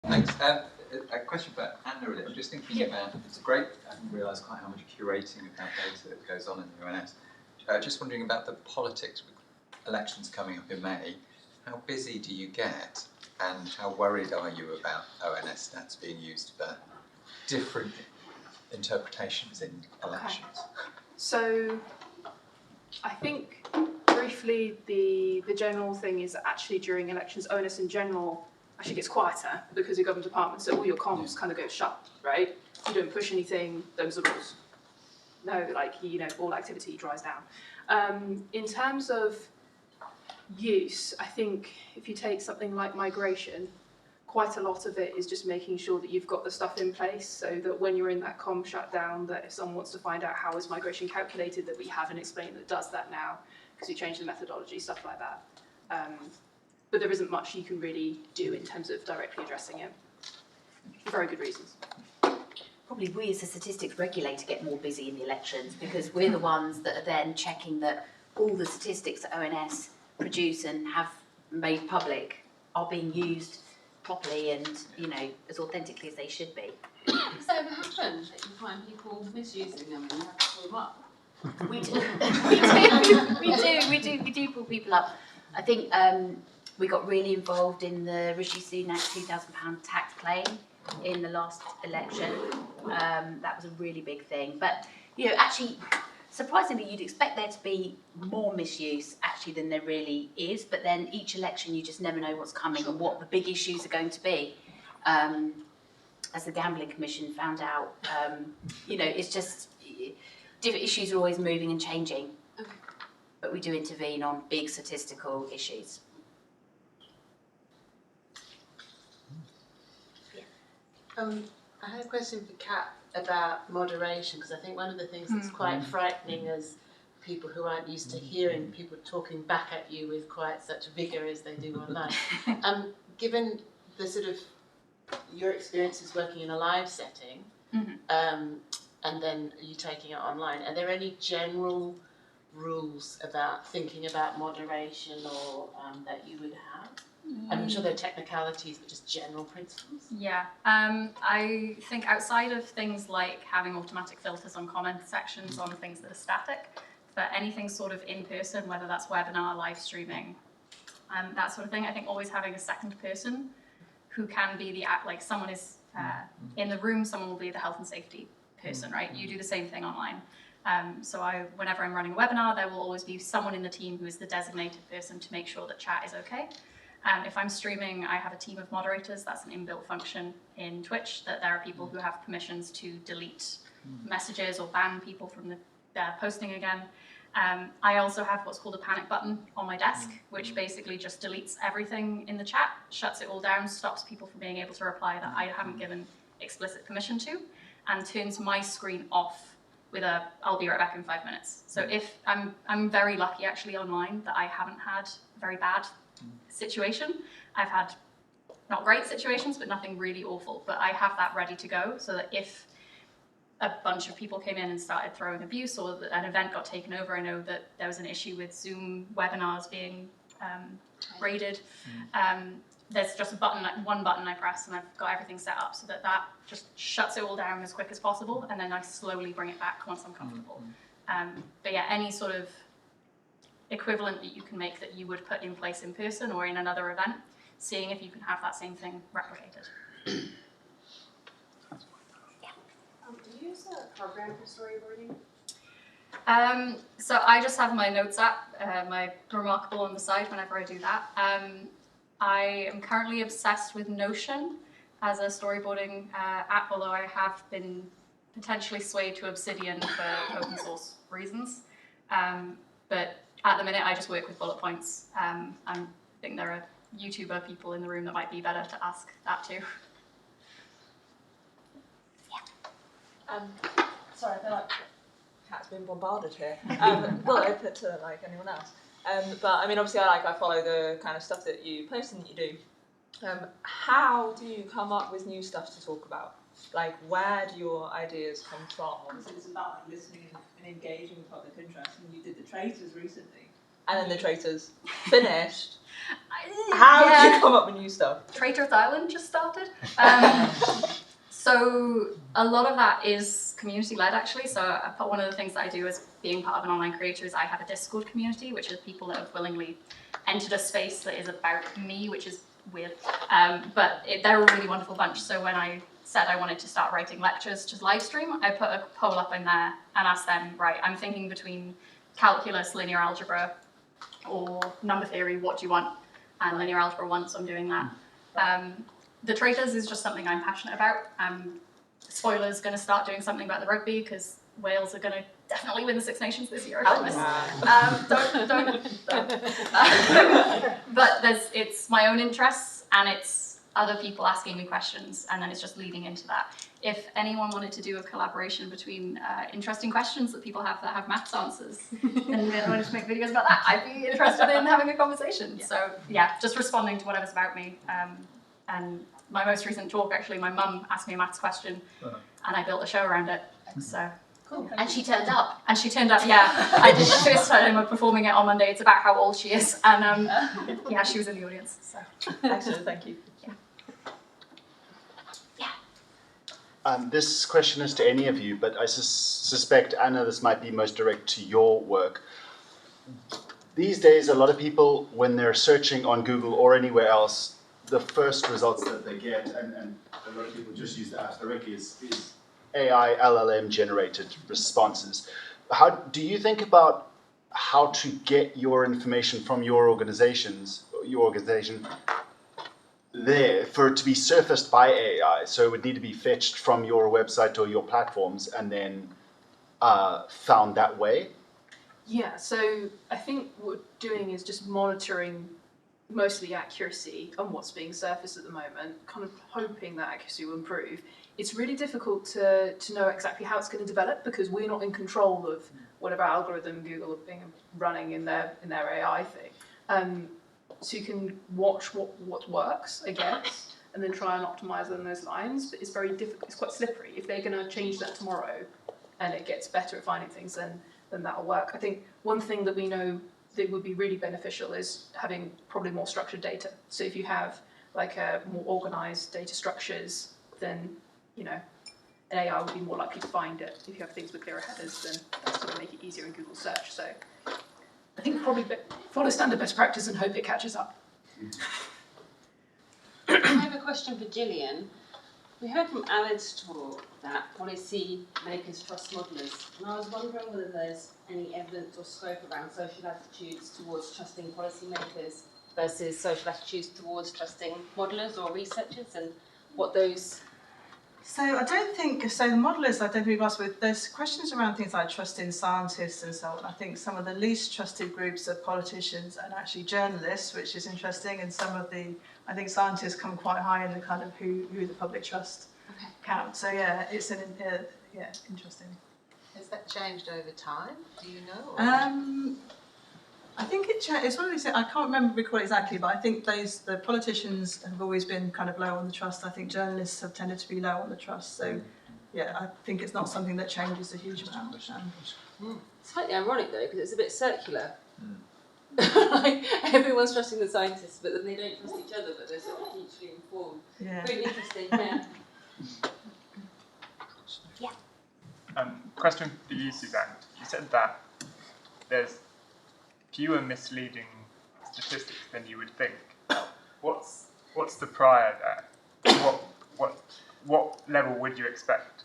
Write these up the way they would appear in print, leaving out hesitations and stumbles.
Thanks. A question for Anna, really. I'm just thinking about, it's great, I didn't realise quite how much curating of that data that goes on in the ONS. Just wondering about the politics with elections coming up in May. How busy do you get, and how worried are you about ONS stats being used for different interpretations in elections? Okay. So, I think briefly the general thing is that actually during elections, ONS in general actually gets quieter because your government department, so all your comms kind of go shut, right? You don't push anything, those are the rules. No, like, all activity dries down. In terms of use, I think if you take something like migration, quite a lot of it is just making sure that you've got the stuff in place so that when you're in that comm shutdown, that if someone wants to find out how is migration calculated, that we have an explainer that does that now, because we changed the methodology, stuff like that. But there isn't much you can really do in terms of directly addressing it, for very good reasons. Probably we as a statistics regulator get more busy in the elections because we're the ones that are then checking that all the statistics that ONS produce and have made public are being used properly and, as authentically as they should be. Does that ever happen that you find people misusing them and you have to pull them up? We do. we do pull people up. I think we got really involved in the Rishi Sunak £2,000 tax claim in the last election. That was a really big thing. But, actually, surprisingly, you'd expect there to be more misuse, actually, than there really is. But then each election, you just never know what's coming and what the big issues are going to be. As the Gambling Commission found out, it's just different issues are always moving and changing. Okay. But we do intervene on big statistical issues. I had a question for Kat about moderation, because I think one of the things that's quite frightening as people who aren't used to hearing people talking back at you with quite such vigour as they do online. Given the sort of your experiences working in a live setting, and then you taking it online, are there any general rules about thinking about moderation or that you would have? I'm sure there are technicalities, but just general principles. Yeah, I think outside of things like having automatic filters on comment sections on things that are static, for anything sort of in person, whether that's webinar, live streaming, that sort of thing, I think always having a second person who can be someone is in the room, someone will be the health and safety person, right? You do the same thing online. So whenever I'm running a webinar, there will always be someone in the team who is the designated person to make sure that chat is okay. If I'm streaming, I have a team of moderators. That's an inbuilt function in Twitch, that there are people who have permissions to delete messages or ban people from posting again. I also have what's called a panic button on my desk, which basically just deletes everything in the chat, shuts it all down, stops people from being able to reply that I haven't given explicit permission to, and turns my screen off with I'll be right back in 5 minutes. So if I'm very lucky actually online that I haven't had a very bad situation. I've had not great situations, but nothing really awful. But I have that ready to go so that if a bunch of people came in and started throwing abuse or that an event got taken over, I know that there was an issue with Zoom webinars being raided. There's just one button I press and I've got everything set up so that just shuts it all down as quick as possible, and then I slowly bring it back once I'm comfortable. But yeah, any sort of equivalent that you can make that you would put in place in person or in another event, seeing if you can have that same thing replicated. Do you use a program for storyboarding? So I just have my notes app, my Remarkable on the side whenever I do that. I am currently obsessed with Notion as a storyboarding app, although I have been potentially swayed to Obsidian for open source reasons. But at the minute, I just work with bullet points. I think there are YouTuber people in the room that might be better to ask that to. Sorry, I feel like Kat's been bombarded here. Well, open to anyone else. But I mean, obviously, I follow the kind of stuff that you post and that you do. How do you come up with new stuff to talk about? Where do your ideas come from? It's about listening and engaging with public interest. And you did the traitors recently. and then the traitors finished. How did you come up with new stuff? Traitors Island just started. So a lot of that is community-led, actually. So one of the things that I do as being part of an online creator is I have a Discord community, which is people that have willingly entered a space that is about me, which is weird. But they're a really wonderful bunch. So when I said I wanted to start writing lectures to live stream, I put a poll up in there and asked them, right, I'm thinking between calculus, linear algebra, or number theory, what do you want? And linear algebra won, so I'm doing that. The traitors is just something I'm passionate about. Spoilers, going to start doing something about the rugby because Wales are going to definitely win the Six Nations this year, I promise. Don't. But it's my own interests and it's other people asking me questions, and then it's just leading into that. If anyone wanted to do a collaboration between interesting questions that people have that have maths answers, and they wanted to make videos about that, I'd be interested in having a conversation. Yeah. So yeah, just responding to whatever's about me. And my most recent talk, actually, my mum asked me a maths question, and I built a show around it. So Cool. And she turned up. And she turned up, yeah. I did the first time of performing it on Monday. It's about how old she is, and yeah, she was in the audience. So Excellent, thank you. This question is to any of you, but I suspect, Anna, this might be most direct to your work. These days, a lot of people, when they're searching on Google or anywhere else, the first results that they get, and a lot of people just use the apps directly, is AI, LLM generated responses. How do you think about how to get your information from your organization, there for it to be surfaced by AI? So it would need to be fetched from your website or your platforms and then found that way? Yeah, so I think what we're doing is just monitoring mostly accuracy on what's being surfaced at the moment, kind of hoping that accuracy will improve. It's really difficult to know exactly how it's going to develop because we're not in control of whatever algorithm Google are being running in their AI thing. So you can watch what works, I guess, and then try and optimize on those lines. But it's very difficult. It's quite slippery. If they're going to change that tomorrow, and it gets better at finding things, then that'll work. I think one thing that we know that would be really beneficial is having probably more structured data. So if you have like more organized data structures, then an AI would be more likely to find it. If you have things with clearer headers, then that's going to make it easier in Google search. So I think probably follow standard best practice and hope it catches up. I have a question for Gillian. We heard from Alan's talk that policy makers trust modelers, and I was wondering whether there's any evidence or scope around social attitudes towards trusting policy makers versus social attitudes towards trusting modelers or researchers, and what those... So I don't think, so the modellers I don't think we've asked with, there's questions around things like trusting scientists and so on. I think some of the least trusted groups are politicians and actually journalists, which is interesting, and some of the, I think scientists come quite high in the kind of who the public trust count. So yeah, it's interesting. Has that changed over time? Do you know? Or? I think it's one of these. I can't recall exactly, but I think the politicians have always been kind of low on the trust. I think journalists have tended to be low on the trust. So, yeah, I think it's not something that changes a huge amount. Slightly ironic though, because it's a bit circular. Like everyone's trusting the scientists, but then they don't trust each other, but they're sort of mutually informed. Yeah. Really interesting. Yeah. Question for you, Suzanne. You said that there's fewer misleading statistics than you would think. What's the prior there? What level would you expect?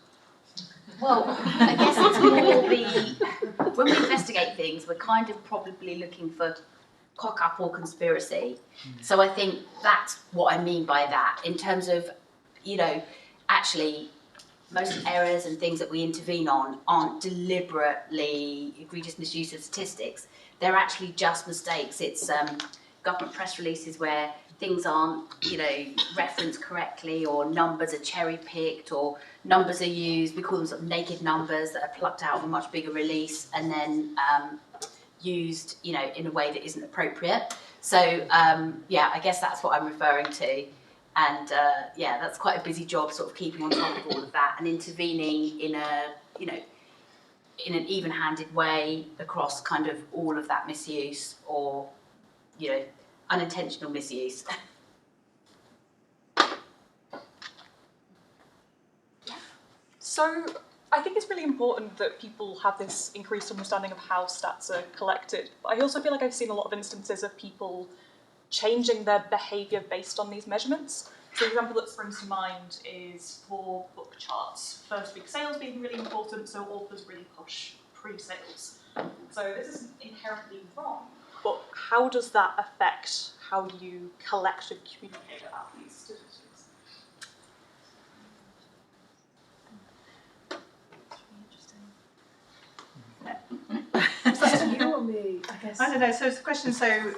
Well, I guess it's more when we investigate things, we're kind of probably looking for cock-up or conspiracy. So I think that's what I mean by that, in terms of, actually most errors and things that we intervene on aren't deliberately egregious misuse of statistics. They're actually just mistakes. It's government press releases where things aren't, referenced correctly, or numbers are cherry-picked, or numbers are used, we call them sort of naked numbers that are plucked out of a much bigger release and then used, in a way that isn't appropriate. So, I guess that's what I'm referring to. And, that's quite a busy job, sort of keeping on top of all of that and intervening in a, in an even-handed way across kind of all of that misuse or, you know, unintentional misuse. So I think it's really important that people have this increased understanding of how stats are collected. But I also feel like I've seen a lot of instances of people changing their behaviour based on these measurements. So the example that springs to mind is for book charts. First week sales being really important, so authors really push pre-sales. So this isn't inherently wrong, but how does that affect how you collect and communicate about these statistics? You or me, I guess. I don't know. So it's a question. So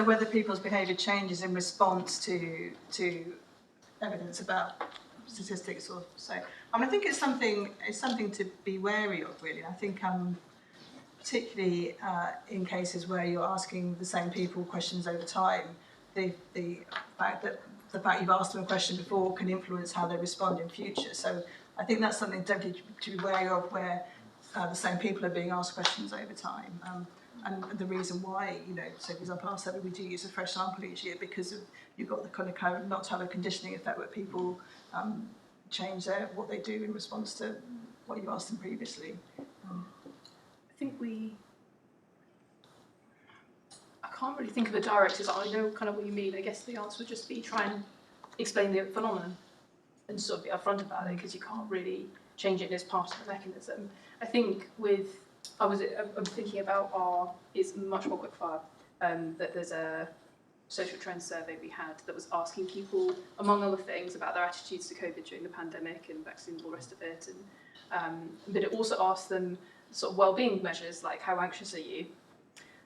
whether people's behaviour changes in response to evidence about statistics or so. I mean, I think it's something to be wary of, really. I think particularly in cases where you're asking the same people questions over time, the fact you've asked them a question before can influence how they respond in future. So I think that's something definitely to be wary of, where the same people are being asked questions over time. And the reason why, you know, so for example, our survey, we do use a fresh sample each year because you've got the kind of not to have a conditioning effect where people change what they do in response to what you asked them previously. I think I can't really think of a direct answer. I know kind of what you mean. I guess the answer would just be try and explain the phenomenon and sort of be upfront about it, because you can't really change it as part of the mechanism. I think I'm thinking about it's much more quickfire, that there's a social trends survey we had that was asking people, among other things, about their attitudes to COVID during the pandemic and vaccines and all the rest of it. And but it also asked them sort of well-being measures, like how anxious are you?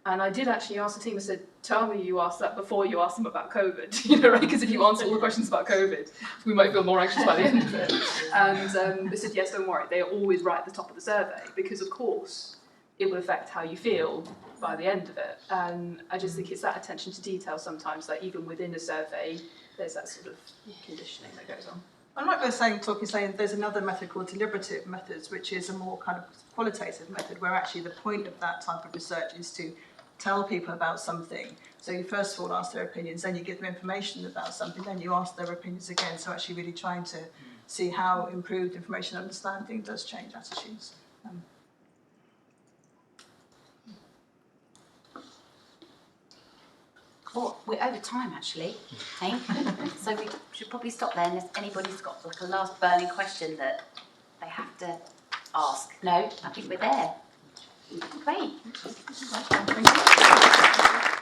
And I did actually ask the team, I said, tell me you asked that before you asked them about COVID, you know, right? Because if you answer all the questions about COVID, we might feel more anxious by the end of it. And they said, yes, don't worry, they are always right at the top of the survey, because of course it will affect how you feel by the end of it. And I just think it's that attention to detail sometimes, that even within a survey, there's that sort of conditioning that goes on. I might go saying there's another method called deliberative methods, which is a more kind of qualitative method, where actually the point of that type of research is to tell people about something. So you first of all ask their opinions, then you give them information about something, then you ask their opinions again. So actually really trying to see how improved information understanding does change attitudes. Well, we're over time actually, I think. So we should probably stop there unless anybody's got like a last burning question that they have to ask. No, I think we're there. Great. Thank you.